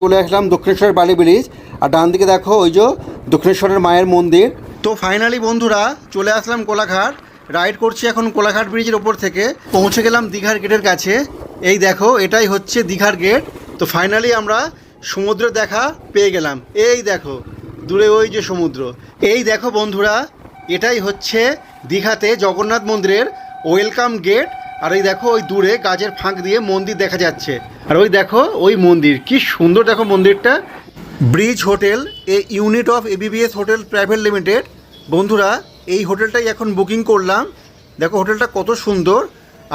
চলে আসলাম দক্ষিণেশ্বরের বালি ব্রিজ। আর ডান দিকে দেখো ওই যে দক্ষিণেশ্বরের মায়ের মন্দির। তো ফাইনালি বন্ধুরা চলে আসলাম কোলাঘাট। রাইড করছি এখন কোলাঘাট ব্রিজের ওপর থেকে, পৌঁছে গেলাম দীঘার গেটের কাছে। এই দেখো এটাই হচ্ছে দীঘার গেট। তো ফাইনালি আমরা সমুদ্রের দেখা পেয়ে গেলাম। এই দেখো দূরে ওই যে সমুদ্র। এই দেখো বন্ধুরা এটাই হচ্ছে দীঘাতে জগন্নাথ মন্দিরের ওয়েলকাম গেট। আর এই দেখো ওই দূরে গাছের ফাঁক দিয়ে মন্দির দেখা যাচ্ছে। আর ওই দেখো ওই মন্দির, কি সুন্দর দেখো মন্দিরটা। Bridge hotel, a unit of ABBS hotel private limited. বন্ধুরা এই হোটেলটাই এখন বুকিং করলাম। দেখো হোটেলটা কত সুন্দর।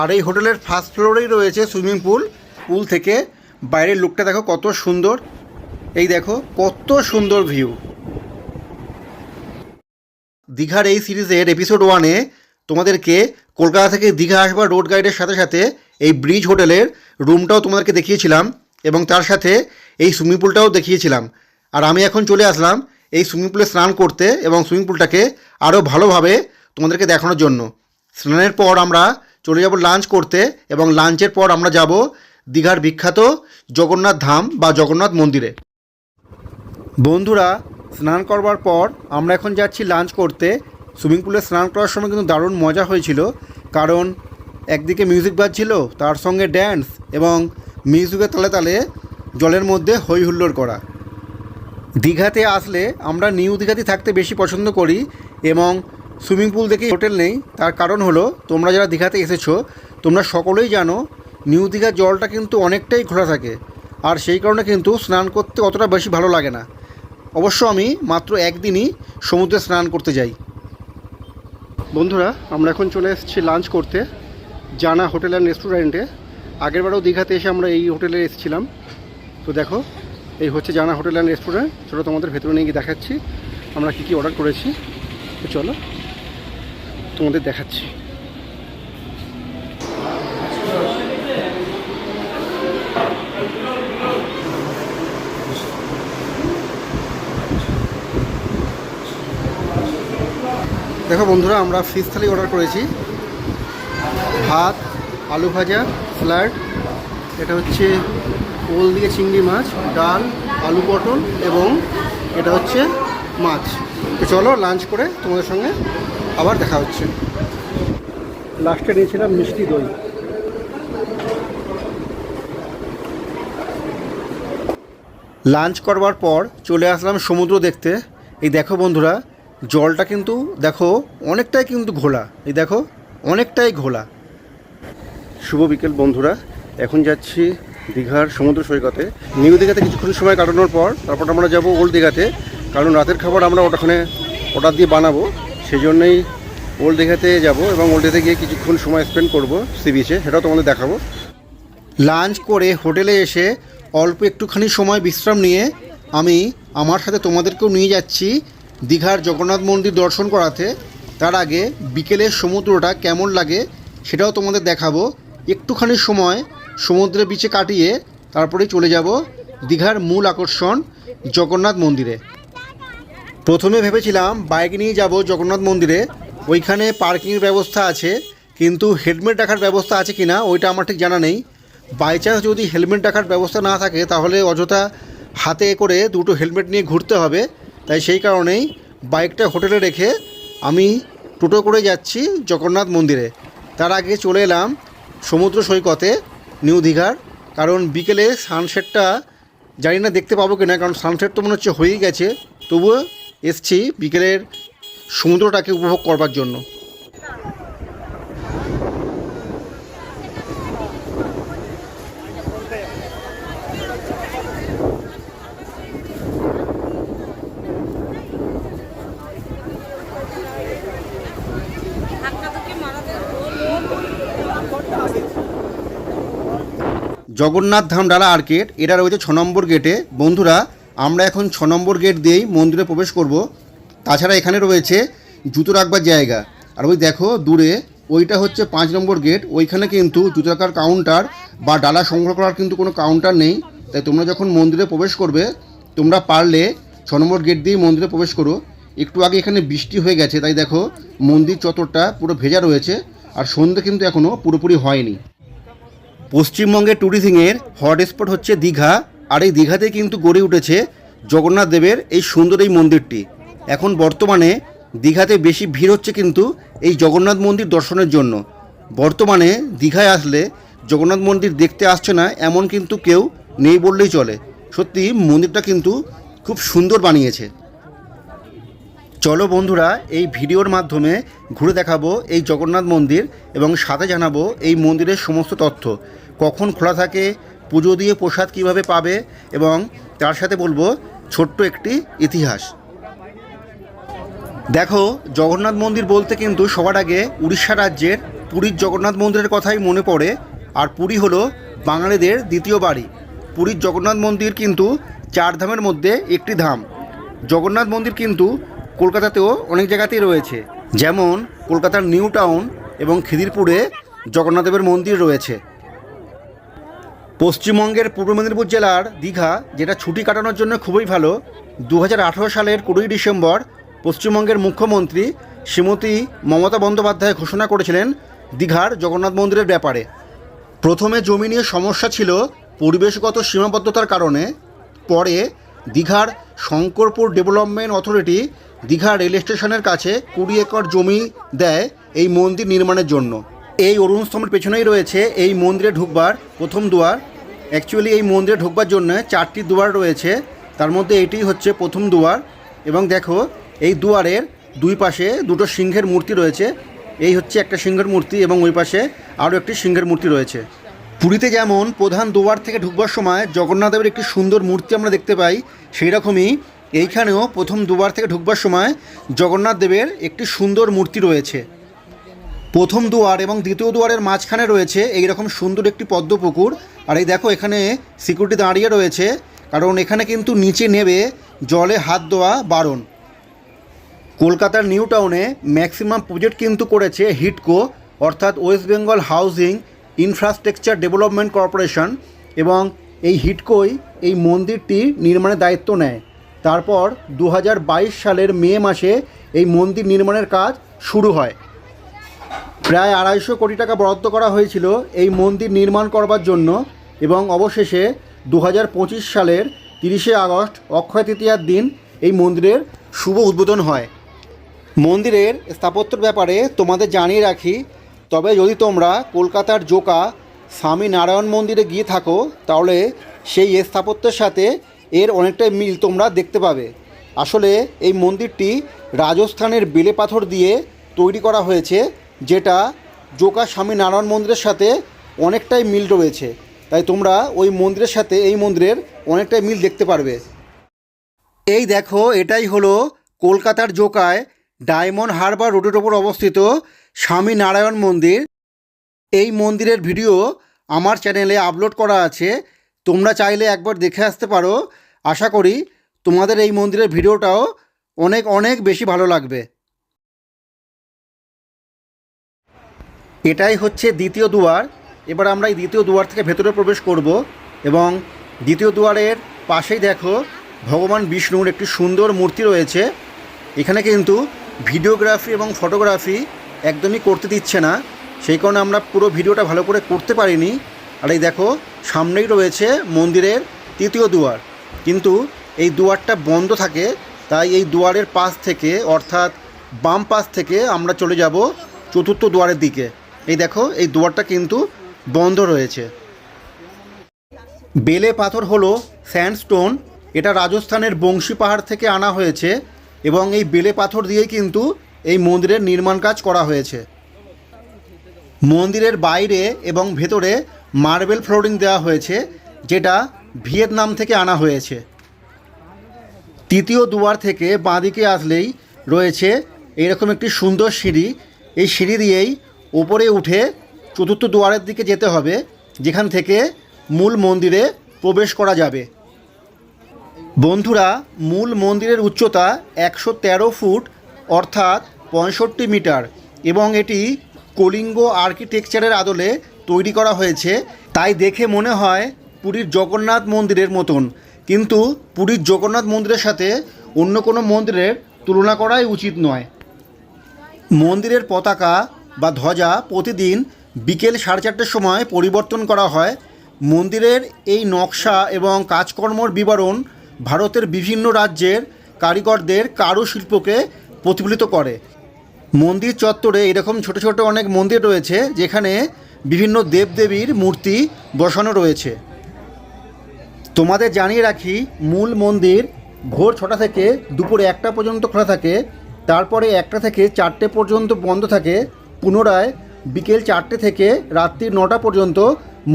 আর এই হোটেলের ফার্স্ট ফ্লোরেই রয়েছে সুইমিং পুল। পুল থেকে বাইরের লুকটা দেখো কত সুন্দর। এই দেখো কত সুন্দর ভিউ। দীঘার এই সিরিজের এপিসোড 1-এ তোমাদেরকে কলকাতা থেকে দীঘা আসবার রোড গাইডের সাথে সাথে এই ব্রিজ হোটেলের রুমটাও তোমাদেরকে দেখিয়েছিলাম এবং তার সাথে এই সুইমিং পুলটাও দেখিয়েছিলাম। আর আমি এখন চলে আসলাম এই সুইমিং পুলে স্নান করতে এবং সুইমিং পুলটাকে আরও ভালোভাবে তোমাদেরকে দেখানোর জন্য। স্নানের পর আমরা চলে যাব লাঞ্চ করতে এবং লাঞ্চের পর আমরা যাব দীঘার বিখ্যাত জগন্নাথ ধাম বা জগন্নাথ মন্দিরে। বন্ধুরা স্নান করবার পর আমরা এখন যাচ্ছি লাঞ্চ করতে। সুইমিং পুলে স্নান করার সময় কিন্তু দারুণ মজা হয়েছিল, কারণ একদিকে মিউজিক বাজছিল, তার সঙ্গে ড্যান্স এবং মিউজিকের তালে তালে জলের মধ্যে হই হুল্লোড় করা। দীঘাতে আসলে আমরা নিউ দীঘাতে থাকতে বেশি পছন্দ করি এবং সুইমিং পুল দেখেই হোটেল নেই। তার কারণ হলো তোমরা যারা দীঘাতে এসেছো তোমরা সকলেই জানো নিউ দীঘার জলটা কিন্তু অনেকটাই ঘোলা থাকে। আর সেই কারণে কিন্তু স্নান করতে অতটা বেশি ভালো লাগে না। অবশ্য আমি মাত্র একদিনই সমুদ্রে স্নান করতে যাই। বন্ধুরা আমরা এখন চলে এসেছি লাঞ্চ করতে জানা হোটেল অ্যান্ড রেস্টুরেন্টে। আগেরবারও দীঘাতে এসে আমরা এই হোটেলে এসেছিলাম। তো দেখো এই হচ্ছে জানা হোটেল অ্যান্ড রেস্টুরেন্ট। চলো তোমাদের ভেতরে নিয়ে গিয়ে দেখাচ্ছি আমরা কী কী অর্ডার করেছি। তো চলো তোমাদের দেখাচ্ছি। দেখো বন্ধুরা আমরা ফিশ থালি অর্ডার করেছি। ভাত, আলু ভাজা, স্যালাড, এটা হচ্ছে ওল দিয়ে চিংড়ি মাছ, ডাল, আলু পটল এবং এটা হচ্ছে মাছ। তো চলো লাঞ্চ করে তোমাদের সঙ্গে আবার দেখা হচ্ছে। লাস্টে নিয়েছিলাম মিষ্টি দই। লাঞ্চ করবার পর চলে আসলাম সমুদ্র দেখতে। এই দেখো বন্ধুরা জলটা কিন্তু দেখো অনেকটাই কিন্তু ঘোলা। এই দেখো অনেকটাই ঘোলা। শুভ বিকেল বন্ধুরা, এখন যাচ্ছি দীঘার সমুদ্র সৈকতে। নিউ দীঘাতে কিছুক্ষণ সময় কাটানোর পর তারপর আমরা যাব ওল্ড দীঘাতে, কারণ রাতের খাবার আমরা ওখানে অর্ডার দিয়ে বানাবো। সেই জন্যই ওল্ড দীঘাতে যাব এবং ওল্ড দীঘাতে গিয়ে কিছুক্ষণ সময় স্পেন্ড করব সি বিচে, সেটাও তোমাদের দেখাবো। লাঞ্চ করে হোটেলে এসে অল্প একটুখানি সময় বিশ্রাম নিয়ে আমি আমার সাথে তোমাদেরকেও নিয়ে যাচ্ছি দীঘার জগন্নাথ মন্দির দর্শন করাতে। তার আগে বিকেলের সমুদ্রটা কেমন লাগে সেটাও তোমাদের দেখাবো। একটুখানি সময় সমুদ্রের বিচে কাটিয়ে তারপরে চলে যাব দীঘার মূল আকর্ষণ জগন্নাথ মন্দিরে। প্রথমে ভেবেছিলাম বাইক নিয়ে যাব জগন্নাথ মন্দিরে, ওইখানে পার্কিংয়ের ব্যবস্থা আছে, কিন্তু হেলমেট রাখার ব্যবস্থা আছে কিনা ওইটা আমার ঠিক জানা নেই। বাই চান্স যদি হেলমেট রাখার ব্যবস্থা না থাকে তাহলে অযথা হাতে করে দুটো হেলমেট নিয়ে ঘুরতে হবে। তাই সেই কারণেই বাইকটা হোটেলে রেখে আমি টোটো করে যাচ্ছি জগন্নাথ মন্দিরে। তার আগে চলে এলাম সমুদ্র সৈকতে নিউ দীঘার, কারণ বিকেলে সানসেটটা জানি না দেখতে পাবো কিনা, কারণ সানসেট তো মনে হচ্ছে হয়েই গেছে। তবুও এসছি বিকেলের সমুদ্রটাকে উপভোগ করবার জন্য। জগন্নাথ ধাম ডালা আর্কেড, এটা রয়েছে 6 নম্বর গেটে। বন্ধুরা আমরা এখন 6 নম্বর গেট দিয়েই মন্দিরে প্রবেশ করব। তাছাড়া এখানে রয়েছে জুতো রাখবার জায়গা। আর ওই দেখো দূরে ওইটা হচ্ছে 5 নম্বর গেট। ওইখানে কিন্তু জুতো রাখার কাউন্টার বা ডালা সংগ্রহ করার কিন্তু কোনো কাউন্টার নেই। তাই তোমরা যখন মন্দিরে প্রবেশ করবে তোমরা পারলে 6 নম্বর গেট দিয়েই মন্দিরে প্রবেশ করো। একটু আগে এখানে বৃষ্টি হয়ে গেছে, তাই দেখো মন্দির চত্বরটা পুরো ভেজা রয়েছে আর সন্ধ্যে কিন্তু এখনও পুরোপুরি হয়নি। পশ্চিমবঙ্গের ট্যুরিজমের হটস্পট হচ্ছে দীঘা। আর এই দীঘাতে কিন্তু গড়ে উঠেছে জগন্নাথ দেবের এই সুন্দর এই মন্দিরটি। এখন বর্তমানে দীঘাতে বেশি ভিড় হচ্ছে কিন্তু এই জগন্নাথ মন্দির দর্শনের জন্য। বর্তমানে দীঘায় আসলে জগন্নাথ মন্দির দেখতে আসছে না এমন কিন্তু কেউ নেই বললেই চলে। সত্যি মন্দিরটা কিন্তু খুব সুন্দর বানিয়েছে। চলো বন্ধুরা, এই ভিডিওর মাধ্যমে ঘুরে দেখাবো এই জগন্নাথ মন্দির এবং সাথে জানাবো এই মন্দিরের সমস্ত তথ্য, কখন খোলা থাকে, পুজো দিয়ে প্রসাদ কিভাবে পাবে, এবং তার সাথে বলবো ছোট্ট একটি ইতিহাস। দেখো, জগন্নাথ মন্দির বলতে কিন্তু সবার আগে উড়িষ্যা রাজ্যের পুরীর জগন্নাথ মন্দিরের কথাই মনে পড়ে। আর পুরী হলো বাঙালিদের দ্বিতীয় বাড়ি। পুরীর জগন্নাথ মন্দির কিন্তু 4 ধামের মধ্যে একটি ধাম। জগন্নাথ মন্দির কিন্তু কলকাতাতেও অনেক জায়গাতেই রয়েছে, যেমন কলকাতার নিউ টাউন এবং খিদিরপুরে জগন্নাথদেবের মন্দির রয়েছে। পশ্চিমবঙ্গের পূর্ব মেদিনীপুর জেলার দীঘা, যেটা ছুটি কাটানোর জন্য খুবই ভালো, 2018 সালের 20 ডিসেম্বর পশ্চিমবঙ্গের মুখ্যমন্ত্রী শ্রীমতী মমতা বন্দ্যোপাধ্যায় ঘোষণা করেছিলেন দীঘার জগন্নাথ মন্দিরের ব্যাপারে। প্রথমে জমি নিয়ে সমস্যা ছিল পরিবেশগত সীমাবদ্ধতার কারণে। পরে দীঘার Shankarpur development authority Digha rail স্টেশনের কাছে 20 একর জমি দেয় এই মন্দির নির্মাণের জন্য। এই অরুণ স্তম্ভের পেছনেই রয়েছে এই মন্দিরে ঢুকবার প্রথম দুয়ার। অ্যাকচুয়ালি এই মন্দিরে ঢুকবার জন্য 4টি দুয়ার রয়েছে, তার মধ্যে এটি হচ্ছে প্রথম দুয়ার। এবং দেখো, এই দুয়ারের দুই পাশে দুটো সিংহের মূর্তি রয়েছে। এই হচ্ছে একটা সিংহের মূর্তি এবং ওই পাশে আরও একটি সিংহের মূর্তি রয়েছে। পুরীতে যেমন প্রধান দুয়ার থেকে ঢুকবার সময় জগন্নাথদেবের একটি সুন্দর মূর্তি আমরা দেখতে পাই, সেই রকমই এইখানেও প্রথম দুয়ার থেকে ঢুকবার সময় জগন্নাথ দেবের একটি সুন্দর মূর্তি রয়েছে। প্রথম দুয়ার এবং দ্বিতীয় দুয়ারের মাঝখানে রয়েছে এই রকম সুন্দর একটি পদ্ম পুকুর। আর এই দেখো, এখানে সিকিউরিটি দাঁড়িয়ে রয়েছে, কারণ এখানে কিন্তু নিচে নেবে জলে হাত দেওয়া বারণ। কলকাতার নিউ টাউনে ম্যাক্সিমাম প্রজেক্ট কিন্তু করেছে হিডকো, অর্থাৎ West Bengal housing infrastructure development corporation, এবং এই হিডকোই এই মন্দিরটি নির্মাণের দায়িত্ব নেয়। তারপর 2022 সালের মে মাসে এই মন্দির নির্মাণের কাজ শুরু হয়। প্রায় 250 কোটি টাকা বরাদ্দ করা হয়েছিল এই মন্দির নির্মাণ করবার জন্য, এবং অবশেষে 2025 সালের 30শে আগস্ট অক্ষয় তৃতীয়ার দিন এই মন্দিরের শুভ উদ্বোধন হয়। মন্দিরের স্থাপত্যের ব্যাপারে তোমাদের জানিয়ে রাখি, তবে যদি তোমরা কলকাতার জোকা স্বামী নারায়ণ মন্দিরে গিয়ে থাকো তাহলে সেই স্থাপত্যের সাথে এর অনেকটাই মিল তোমরা দেখতে পাবে। আসলে এই মন্দিরটি রাজস্থানের বেলে পাথর দিয়ে তৈরি করা হয়েছে, যেটা জোকা স্বামী নারায়ণ মন্দিরের সাথে অনেকটাই মিল রয়েছে। তাই তোমরা ওই মন্দিরের সাথে এই মন্দিরের অনেকটাই মিল দেখতে পারবে। এই দেখো, এটাই হলো কলকাতার জোকায় ডায়মন্ড হারবার রোডের ওপর অবস্থিত স্বামী নারায়ণ মন্দির। এই মন্দিরের ভিডিও আমার চ্যানেলে আপলোড করা আছে, তোমরা চাইলে একবার দেখে আসতে পারো। আশা করি তোমাদের এই মন্দিরের ভিডিওটাও অনেক অনেক বেশি ভালো লাগবে। এটাই হচ্ছে দ্বিতীয় দুয়ার। এবার আমরা এই দ্বিতীয় দুয়ার থেকে ভেতরে প্রবেশ করব, এবং দ্বিতীয় দুয়ারের পাশেই দেখো ভগবান বিষ্ণুর একটি সুন্দর মূর্তি রয়েছে। এখানে কিন্তু ভিডিওগ্রাফি এবং ফটোগ্রাফি একদমই করতে দিচ্ছে না, সেই কারণে আমরা পুরো ভিডিওটা ভালো করে করতে পারিনি। আর এই দেখো, সামনেই রয়েছে মন্দিরের তৃতীয় দুয়ার, কিন্তু এই দুয়ারটা বন্ধ থাকে। তাই এই দুয়ারের পাশ থেকে, অর্থাৎ বাম পাশ থেকে আমরা চলে যাব চতুর্থ দুয়ারের দিকে। এই দেখো, এই দুয়ারটা কিন্তু বন্ধ রয়েছে। বেলে পাথর হলো স্যান্ডস্টোন, এটা রাজস্থানের বংশী পাহাড় থেকে আনা হয়েছে, এবং এই বেলে পাথর দিয়েই কিন্তু এই মন্দিরের নির্মাণ কাজ করা হয়েছে। মন্দিরের বাইরে এবং ভেতরে মার্বেল ফ্লোরিং দেওয়া হয়েছে, যেটা ভিয়েতনাম থেকে আনা হয়েছে। তৃতীয় দুয়ার থেকে বাঁদিকে আসলেই রয়েছে এইরকম একটি সুন্দর সিঁড়ি। এই সিঁড়ি দিয়েই ওপরে উঠে চতুর্থ দুয়ারের দিকে যেতে হবে, যেখান থেকে মূল মন্দিরে প্রবেশ করা যাবে। বন্ধুরা, মূল মন্দিরের উচ্চতা 113 ফুট, অর্থাৎ 65 মিটার, এবং এটি কলিঙ্গ আর্কিটেকচারের আদলে তৈরি করা হয়েছে। তাই দেখে মনে হয় পুরীর জগন্নাথ মন্দিরের মতন, কিন্তু পুরীর জগন্নাথ মন্দিরের সাথে অন্য কোনো মন্দিরের তুলনা করাই উচিত নয়। মন্দিরের পতাকা বা ধ্বজা প্রতিদিন বিকেল 4:30টার সময় পরিবর্তন করা হয়, মন্দিরের এই নকশা এবং কাজকর্মর বিবরণ ভারতের বিভিন্ন রাজ্যের কারিগরদের কারুশিল্পকে প্রতিফলিত করে। মন্দির চত্বরে এরকম ছোট ছোট অনেক মন্দির রয়েছে যেখানে বিভিন্ন দেবদেবীর মূর্তি বসানো রয়েছে। তোমাদের জানিয়ে রাখি, মূল মন্দির ভোর 6টা থেকে দুপুর 1টা পর্যন্ত খোলা থাকে, তারপরে 1টা থেকে 4টে পর্যন্ত বন্ধ থাকে, পুনরায় বিকেল 4টে থেকে রাত্রি 9টা পর্যন্ত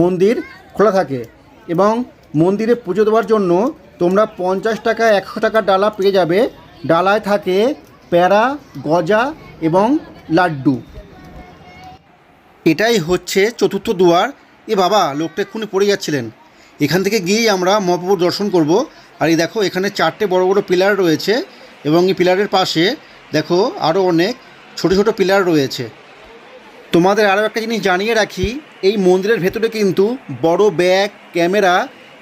মন্দির খোলা থাকে। এবং মন্দিরে পুজো দেওয়ার জন্য তোমরা 50 টাকা 100 টাকার ডালা পেয়ে যাবে। ডালায় থাকে প্যারা, গজা এবং লাড্ডু। এটাই হচ্ছে চতুর্থ দুয়ার। এ বাবা, লোকটা এক্ষুনি পড়ে যাচ্ছিলেন। এখান থেকে গিয়েই আমরা মহাপ্রভুর দর্শন করব। আর এই দেখো, এখানে 4টে বড় বড় পিলার রয়েছে এবং এই পিলারের পাশে দেখো আরও অনেক ছোট ছোট পিলার রয়েছে। তোমাদের আরও একটা জিনিস জানিয়ে রাখি, এই মন্দিরের ভেতরে কিন্তু বড় ব্যাগ, ক্যামেরা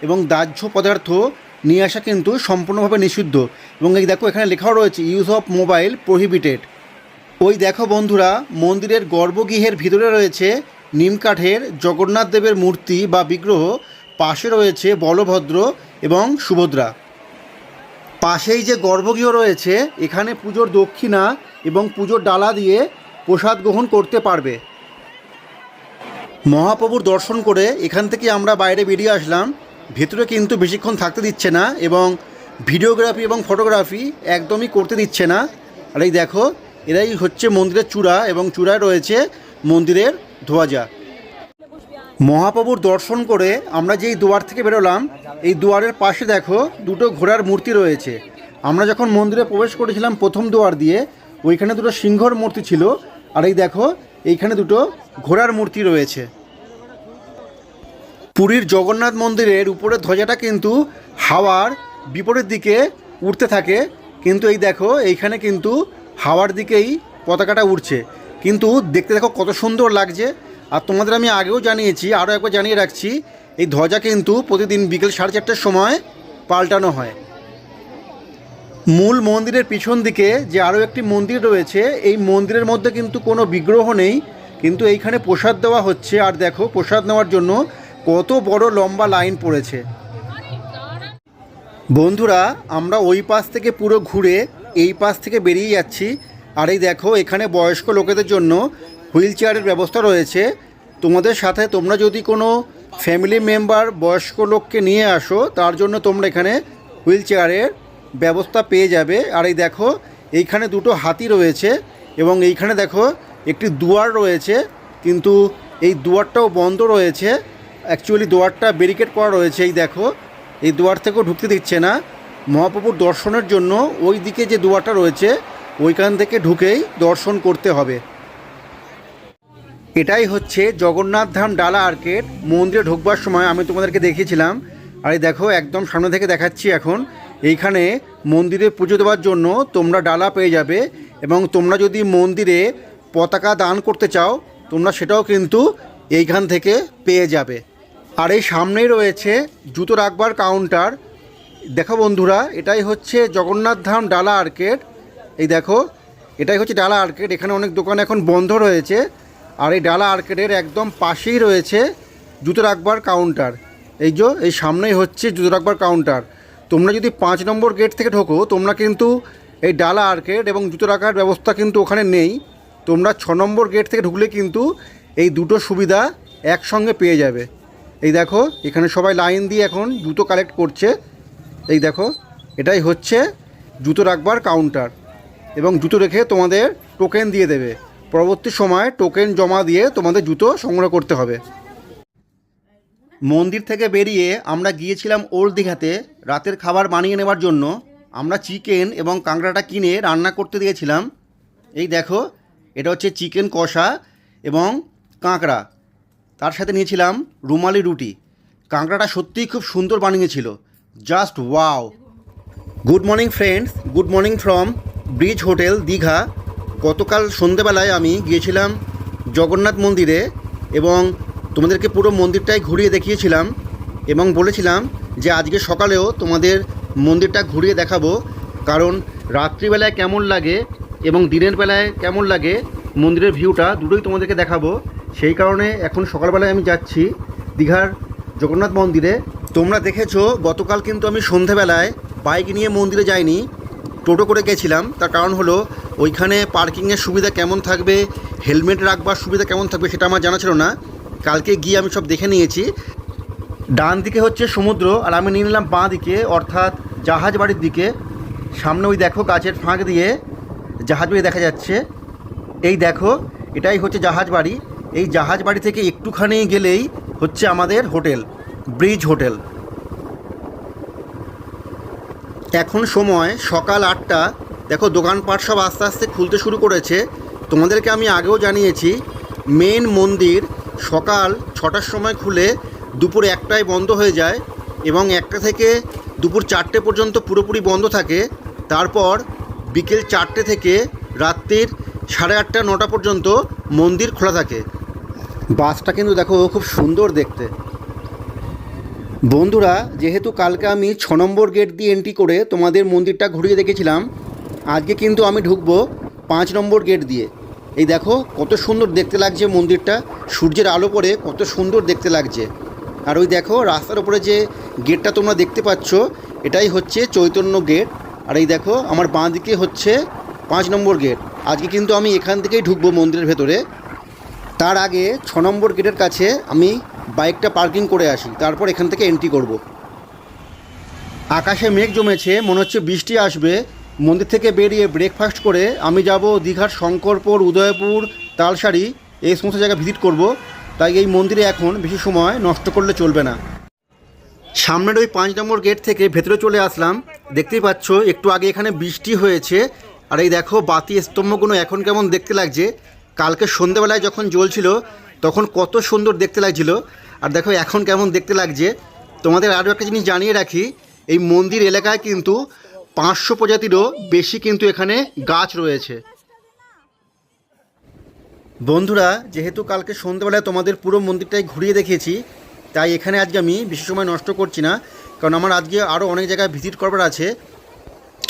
এবং দাহ্য পদার্থ নিয়ে আসা কিন্তু সম্পূর্ণভাবে নিষিদ্ধ। এবং এই দেখো, এখানে লেখাও রয়েছে ইউজ অফ মোবাইল প্রহিবিটেড। ওই দেখো বন্ধুরা, মন্দিরের গর্ভগৃহের ভিতরে রয়েছে নিমকাঠের জগন্নাথ দেবের মূর্তি বা বিগ্রহ। পাশে রয়েছে বলভদ্র এবং সুভদ্রা। পাশেই যে গর্ভগৃহ রয়েছে, এখানে পুজোর দক্ষিণা এবং পুজোর ডালা দিয়ে প্রসাদ গ্রহণ করতে পারবে। মহাপ্রভুর দর্শন করে এখান থেকে আমরা বাইরে বেরিয়ে আসলাম। ভেতরে কিন্তু বেশিক্ষণ থাকতে দিচ্ছে না এবং ভিডিওগ্রাফি এবং ফটোগ্রাফি একদমই করতে দিচ্ছে না। আর এই দেখো, এরাই হচ্ছে মন্দিরের চূড়া এবং চূড়ায় রয়েছে মন্দিরের ধ্বজা। মহাপ্রভুর দর্শন করে আমরা যেই দুয়ার থেকে বেরোলাম, এই দুয়ারের পাশে দেখো দুটো ঘোড়ার মূর্তি রয়েছে। আমরা যখন মন্দিরে প্রবেশ করেছিলাম প্রথম দুয়ার দিয়ে, ওইখানে দুটো সিংহর মূর্তি ছিল। আর এই দেখো, এইখানে দুটো ঘোড়ার মূর্তি রয়েছে। পুরীর জগন্নাথ মন্দিরের উপরের ধ্বজাটা কিন্তু হাওয়ার বিপরীত দিকে উঠতে থাকে, কিন্তু এই দেখো এইখানে কিন্তু হাওয়ার দিকেই পতাকাটা উঠছে। কিন্তু দেখতে দেখো কত সুন্দর লাগছে। আর তোমাদের আমি আগেও জানিয়েছি, আরও একবার জানিয়ে রাখছি, এই ধ্বজা কিন্তু প্রতিদিন বিকেল 4:30টার সময় পাল্টানো হয়। মূল মন্দিরের পিছন দিকে যে আরও একটি মন্দির রয়েছে, এই মন্দিরের মধ্যে কিন্তু কোনো বিগ্রহ নেই, কিন্তু এইখানে প্রসাদ দেওয়া হচ্ছে। আর দেখো, প্রসাদ নেওয়ার জন্য কত বড় লম্বা লাইন পড়েছে। বন্ধুরা, আমরা ওই পাশ থেকে পুরো ঘুরে এই পাশ থেকে বেরিয়ে যাচ্ছি। আর এই দেখো, এখানে বয়স্ক লোকেদের জন্য হুইল চেয়ারের ব্যবস্থা রয়েছে। তোমাদের সাথে তোমরা যদি কোনো ফ্যামিলি মেম্বার বয়স্ক লোককে নিয়ে আসো, তার জন্য তোমরা এখানে হুইল চেয়ারের ব্যবস্থা পেয়ে যাবে। আর এই দেখো, এইখানে দুটো হাতি রয়েছে এবং এইখানে দেখো একটি দুয়ার রয়েছে, কিন্তু এই দুয়ারটাও বন্ধ রয়েছে। অ্যাকচুয়ালি দুয়ারটা ব্যারিকেড করা রয়েছে। এই দেখো, এই দুয়ার থেকেও ঢুকতে দিচ্ছে না। মহাপ্রভুর দর্শনের জন্য ওই দিকে যে দুয়ারটা রয়েছে, ওইখান থেকে ঢুকেই দর্শন করতে হবে। এটাই হচ্ছে জগন্নাথ ধাম ডালা আর্কেড। মন্দিরে ঢুকবার সময় আমি তোমাদেরকে দেখিয়েছিলাম। আর এই দেখো, একদম সামনে থেকে দেখাচ্ছি এখন। এইখানে মন্দিরে পুজো দেওয়ার জন্য তোমরা ডালা পেয়ে যাবে এবং তোমরা যদি মন্দিরে পতাকা দান করতে চাও, তোমরা সেটাও কিন্তু এইখান থেকে পেয়ে যাবে। আর এই সামনেই রয়েছে জুতো রাখবার কাউন্টার। দেখো বন্ধুরা, এটাই হচ্ছে জগন্নাথ ধাম ডালা আর্কেড। এই দেখো, এটাই হচ্ছে ডালা আর্কেড। এখানে অনেক দোকান এখন বন্ধ রয়েছে। আর এই ডালা আর্কেডের একদম পাশেই রয়েছে জুতো রাখবার কাউন্টার। এই সামনেই হচ্ছে জুতো রাখবার কাউন্টার। তোমরা যদি 5 নম্বর গেট থেকে ঢোকো, তোমরা কিন্তু এই ডালা আর্কেড এবং জুতো রাখার ব্যবস্থা কিন্তু ওখানে নেই। তোমরা 6 নম্বর গেট থেকে ঢুকলে কিন্তু এই দুটো সুবিধা একসঙ্গে পেয়ে যাবে। এই দেখো, এখানে সবাই লাইন দিয়ে এখন জুতো কালেক্ট করছে। এই দেখো, এটাই হচ্ছে জুতো রাখবার কাউন্টার এবং জুতো রেখে তোমাদের টোকেন দিয়ে দেবে। পরবর্তী সময় টোকেন জমা দিয়ে তোমাদের জুতো সংগ্রহ করতে হবে। মন্দির থেকে বেরিয়ে আমরা গিয়েছিলাম ওল্ড দীঘাতে রাতের খাবার বানিয়ে নেওয়ার জন্য। আমরা চিকেন এবং কাঁকড়াটা কিনে রান্না করতে দিয়েছিলাম। এই দেখো, এটা হচ্ছে চিকেন কষা এবং কাঁকড়া, তার সাথে নিয়েছিলাম রুমালি রুটি। কাঁকড়াটা সত্যিই খুব সুন্দর বানিয়েছিল, just wow. Good morning friends, good morning from bridge hotel Digha. গতকাল সন্ধেবেলায় আমি গিয়েছিলাম জগন্নাথ মন্দিরে এবং তোমাদেরকে পুরো মন্দিরটাই ঘুরিয়ে দেখিয়েছিলাম এবং বলেছিলাম যে আজকে সকালেও তোমাদের মন্দিরটা ঘুরিয়ে দেখাবো, কারণ রাত্রিবেলায় কেমন লাগে এবং দিনের বেলায় কেমন লাগে মন্দিরের ভিউটা দুটোই তোমাদেরকে দেখাবো। সেই কারণে এখন সকালবেলায় আমি যাচ্ছি দীঘার জগন্নাথ মন্দিরে। তোমরা দেখেছো গতকাল কিন্তু আমি সন্ধেবেলায় বাইক নিয়ে মন্দিরে যাইনি, টোটো করে গেছিলাম। তার কারণ হলো ওইখানে পার্কিংয়ের সুবিধা কেমন থাকবে, হেলমেট রাখবার সুবিধা কেমন থাকবে সেটা আমার জানা ছিল না। কালকে গিয়ে আমি সব দেখে নিয়েছি। ডান দিকে হচ্ছে সমুদ্র আর আমি নিয়ে নিলাম বাঁ দিকে, অর্থাৎ জাহাজ বাড়ির দিকে। সামনে ওই দেখো গাছের ফাঁক দিয়ে জাহাজ বাড়ি দেখা যাচ্ছে। এই দেখো এটাই হচ্ছে জাহাজ বাড়ি। এই জাহাজ বাড়ি থেকে একটুখানি গেলেই হচ্ছে আমাদের হোটেল, ব্রিজ হোটেল। এখন সময় সকাল 8টা। দেখো দোকানপাট সব আস্তে আস্তে খুলতে শুরু করেছে। তোমাদেরকে আমি আগেও জানিয়েছি মেন মন্দির সকাল 6টার সময় খুলে দুপুর 1টায় বন্ধ হয়ে যায় এবং 1টা থেকে দুপুর 4টে পর্যন্ত পুরোপুরি বন্ধ থাকে। তারপর বিকেল 4টে থেকে রাত্রির 8:30 9টা পর্যন্ত মন্দির খোলা থাকে। বাসটা কিন্তু দেখো খুব সুন্দর দেখতে। বন্ধুরা, যেহেতু কালকে আমি 6 নম্বর গেট দিয়ে এন্ট্রি করে তোমাদের মন্দিরটা ঘুরিয়ে দেখেছিলাম, আজকে কিন্তু আমি ঢুকবো 5 নম্বর গেট দিয়ে। এই দেখো কত সুন্দর দেখতে লাগছে মন্দিরটা, সূর্যের আলো পড়ে কত সুন্দর দেখতে লাগছে। আর ওই দেখো রাস্তার উপরে যে গেটটা তোমরা দেখতে পাচ্ছ এটাই হচ্ছে চৈতন্য গেট। আর এই দেখো আমার বাঁ দিকে হচ্ছে 5 নম্বর গেট। আজকে কিন্তু আমি এখান থেকেই ঢুকবো মন্দিরের ভেতরে। তার আগে 6 নম্বর গেটের কাছে আমি বাইকটা পার্কিং করে আসি, তারপর এখান থেকে এন্ট্রি করব। আকাশে মেঘ জমেছে, মনে হচ্ছে বৃষ্টি আসবে। মন্দির থেকে বেরিয়ে ব্রেকফাস্ট করে আমি যাব দীঘার শঙ্করপুর, উদয়পুর, তালসারি, এই সমস্ত জায়গা ভিজিট করব। তাই এই মন্দিরে এখন বেশি সময় নষ্ট করলে চলবে না। সামনের ওই 5 নম্বর গেট থেকে ভেতরে চলে আসলাম। দেখতেই পাচ্ছ একটু আগে এখানে বৃষ্টি হয়েছে। আর এই দেখো বাতি স্তম্ভগুলো এখন কেমন দেখতে লাগছে। কালকে সন্ধ্যেবেলায় যখন জ্বলছিল তখন কত সুন্দর দেখতে লাগছিল, আর দেখো এখন কেমন দেখতে লাগছে। তোমাদের আরও একটা জিনিস জানিয়ে রাখি, এই মন্দির এলাকায় কিন্তু 500 প্রজাতিরও বেশি কিন্তু এখানে গাছ রয়েছে। বন্ধুরা, যেহেতু কালকে সন্ধ্যেবেলায় তোমাদের পুরো মন্দিরটাই ঘুরিয়ে দেখিয়েছি, তাই এখানে আজকে আমি বেশি সময় নষ্ট করছি না, কারণ আমার আজকে আরও অনেক জায়গায় ভিজিট করবার আছে।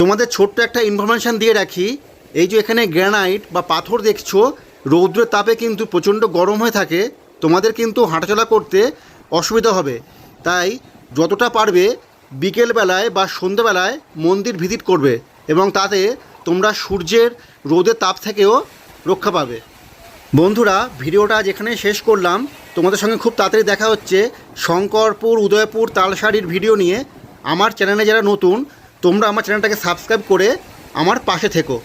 তোমাদের ছোট্ট একটা ইনফরমেশান দিয়ে রাখি, এই যে এখানে গ্রানাইট বা পাথর দেখছো, রৌদ্রের তাপে কিন্তু প্রচণ্ড গরম হয়ে থাকে। তোমাদের কিন্তু হাঁটাচলা করতে অসুবিধা হবে, তাই যতটা পারবে বিকেলবেলায় বা সন্ধ্যেবেলায় মন্দির ভিজিট করবে এবং তাতে তোমরা সূর্যের রোদের তাপ থেকেও রক্ষা পাবে। বন্ধুরা, ভিডিওটা আজ এখানে শেষ করলাম। তোমাদের সঙ্গে খুব তাড়াতাড়ি দেখা হচ্ছে শঙ্করপুর, উদয়পুর, তালসারির ভিডিও নিয়ে। আমার চ্যানেলে যারা নতুন, তোমরা আমার চ্যানেলটাকে সাবস্ক্রাইব করে আমার পাশে থেকো।